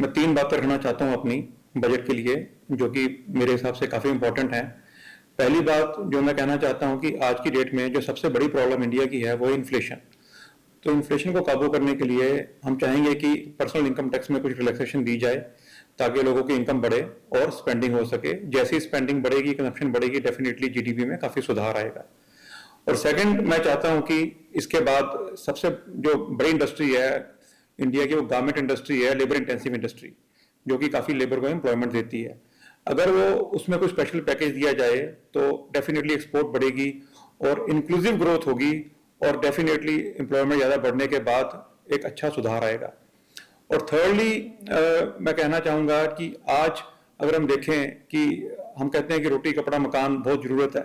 मैं 3 बातें रखना चाहता हूँ अपनी बजट के लिए, जो कि मेरे हिसाब से काफ़ी इम्पोर्टेंट हैं। पहली बात जो मैं कहना चाहता हूँ कि आज की डेट में जो सबसे बड़ी प्रॉब्लम इंडिया की है वो है इन्फ्लेशन। तो इन्फ्लेशन को काबू करने के लिए हम चाहेंगे कि पर्सनल इनकम टैक्स में कुछ रिलैक्सेशन दी जाए ताकि लोगों की इनकम बढ़े और स्पेंडिंग हो सके। जैसी स्पेंडिंग बढ़ेगी, कंजप्शन बढ़ेगी, डेफिनेटली जीडीपी में काफ़ी सुधार आएगा। और सेकंड, मैं चाहता हूं कि इसके बाद सबसे जो बड़ी इंडस्ट्री है इंडिया की, वो गारमेंट इंडस्ट्री है, लेबर इंटेंसिव इंडस्ट्री, जो कि काफ़ी लेबर को एम्प्लॉयमेंट देती है। अगर वो उसमें कोई स्पेशल पैकेज दिया जाए तो डेफिनेटली एक्सपोर्ट बढ़ेगी और इंक्लूसिव ग्रोथ होगी और डेफिनेटली एम्प्लॉयमेंट ज़्यादा बढ़ने के बाद एक अच्छा सुधार आएगा। और थर्डली मैं कहना चाहूँगा कि आज अगर हम देखें कि हम कहते हैं कि रोटी कपड़ा मकान बहुत ज़रूरत है,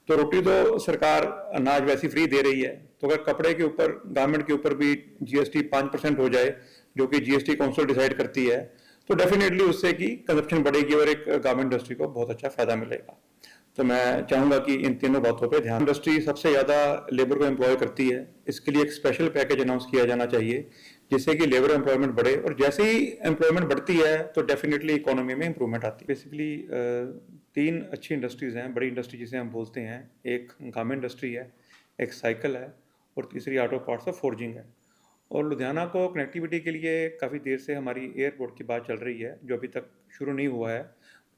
तो रोटी तो सरकार अनाज वैसी फ्री दे रही है, तो अगर कपड़े के ऊपर, गारमेंट के ऊपर भी जीएसटी 5% हो जाए, जो कि जीएसटी काउंसिल डिसाइड करती है, तो डेफिनेटली उससे कि कंजप्शन बढ़ेगी और एक गारमेंट इंडस्ट्री को बहुत अच्छा फायदा मिलेगा। तो मैं चाहूंगा कि इन तीनों बातों पे ध्यान। इंडस्ट्री सबसे ज़्यादा लेबर को एम्प्लॉय करती है, इसके लिए एक स्पेशल पैकेज अनाउंस किया जाना चाहिए जिससे कि लेबर एम्प्लॉयमेंट बढ़े, और जैसे ही एम्प्लॉयमेंट बढ़ती है तो डेफिनेटली इकोनॉमी में इंप्रूवमेंट आती है। बेसिकली 3 अच्छी इंडस्ट्रीज़ हैं, बड़ी इंडस्ट्री जिसे हम बोलते हैं। एक गारमेंट इंडस्ट्री है, एक साइकिल है और तीसरी ऑटो पार्ट्स और फोर्जिंग है। और लुधियाना को कनेक्टिविटी के लिए काफ़ी देर से हमारी एयरपोर्ट की बात चल रही है, जो अभी तक शुरू नहीं हुआ है,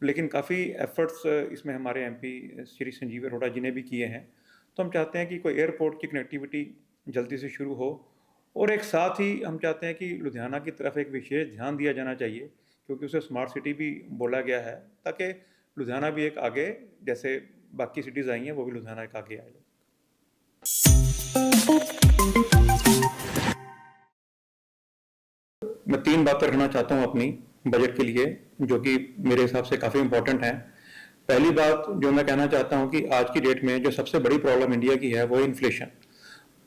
लेकिन काफ़ी एफर्ट्स इसमें हमारे एमपी श्री संजीव अरोड़ा जी ने भी किए हैं। तो हम चाहते हैं कि कोई एयरपोर्ट की कनेक्टिविटी जल्दी से शुरू हो, और एक साथ ही हम चाहते हैं कि लुधियाना की तरफ एक विशेष ध्यान दिया जाना चाहिए, क्योंकि उसे स्मार्ट सिटी भी बोला गया है, ताकि लुधियाना भी एक आगे, जैसे बाकी सिटीज़ आई हैं, वो भी लुधियाना एक आगे आए। मैं 3 बातें रखना चाहता हूँ अपनी बजट के लिए, जो कि मेरे हिसाब से काफ़ी इम्पोर्टेंट हैं। पहली बात जो मैं कहना चाहता हूँ कि आज की डेट में जो सबसे बड़ी प्रॉब्लम इंडिया की है वो है इन्फ्लेशन।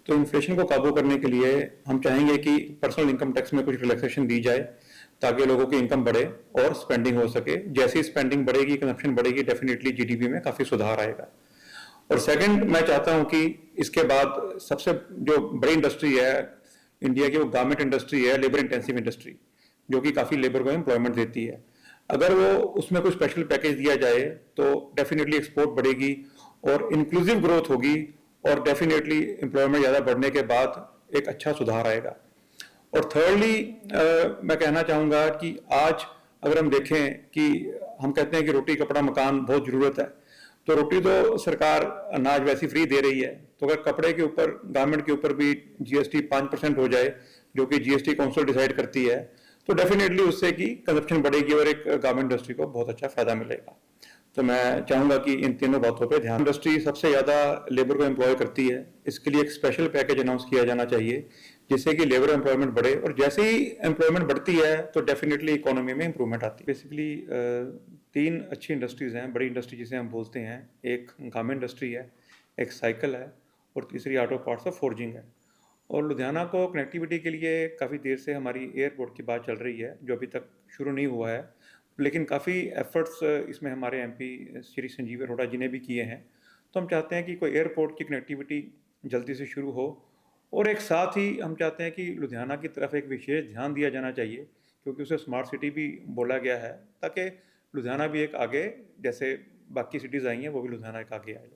तो इन्फ्लेशन को काबू करने के लिए हम चाहेंगे कि पर्सनल इनकम टैक्स में कुछ रिलैक्सेशन दी जाए ताकि लोगों की इनकम बढ़े और स्पेंडिंग हो सके। जैसी स्पेंडिंग बढ़ेगी, कंजप्शन बढ़ेगी, डेफिनेटली जीडीपी में काफ़ी सुधार आएगा। और सेकंड, मैं चाहता हूं कि इसके बाद सबसे जो बड़ी इंडस्ट्री है इंडिया की, वो गारमेंट इंडस्ट्री है, लेबर इंटेंसिव इंडस्ट्री, जो कि काफ़ी लेबर को एम्प्लॉयमेंट देती है। अगर वो उसमें कोई स्पेशल पैकेज दिया जाए तो डेफिनेटली एक्सपोर्ट बढ़ेगी और इंक्लूसिव ग्रोथ होगी और डेफिनेटली एम्प्लॉयमेंट ज़्यादा बढ़ने के बाद एक अच्छा सुधार आएगा। और थर्डली मैं कहना चाहूँगा कि आज अगर हम देखें कि हम कहते हैं कि रोटी कपड़ा मकान बहुत ज़रूरत है, तो रोटी तो सरकार अनाज वैसी फ्री दे रही है, तो अगर कपड़े के ऊपर, गारमेंट के ऊपर भी जीएसटी 5% हो जाए, जो कि जीएसटी काउंसिल डिसाइड करती है, तो डेफिनेटली उससे कि कंजप्शन बढ़ेगी और एक गारमेंट इंडस्ट्री को बहुत अच्छा फायदा मिलेगा। तो मैं चाहूंगा कि इन तीनों बातों पे ध्यान। इंडस्ट्री सबसे ज़्यादा लेबर को एम्प्लॉय करती है, इसके लिए एक स्पेशल पैकेज अनाउंस किया जाना चाहिए जिससे कि लेबर एम्प्लॉयमेंट बढ़े, और जैसे ही एम्प्लॉयमेंट बढ़ती है तो डेफिनेटली इकोनॉमी में इंप्रूवमेंट आती है। बेसिकली 3 अच्छी इंडस्ट्रीज़ हैं, बड़ी इंडस्ट्री जिसे हम बोलते हैं। एक गारमेंट इंडस्ट्री है, एक साइकिल है और तीसरी ऑटो पार्ट्स और फोर्जिंग है। और लुधियाना को कनेक्टिविटी के लिए काफ़ी देर से हमारी एयरपोर्ट की बात चल रही है, जो अभी तक शुरू नहीं हुआ है, लेकिन काफ़ी एफर्ट्स इसमें हमारे एमपी श्री संजीव अरोड़ा जी ने भी किए हैं। तो हम चाहते हैं कि कोई एयरपोर्ट की कनेक्टिविटी जल्दी से शुरू हो, और एक साथ ही हम चाहते हैं कि लुधियाना की तरफ एक विशेष ध्यान दिया जाना चाहिए, क्योंकि उसे स्मार्ट सिटी भी बोला गया है, ताकि लुधियाना भी एक आगे, जैसे बाकी सिटीज़ आई हैं, वो भी लुधियाना एक आगे आए।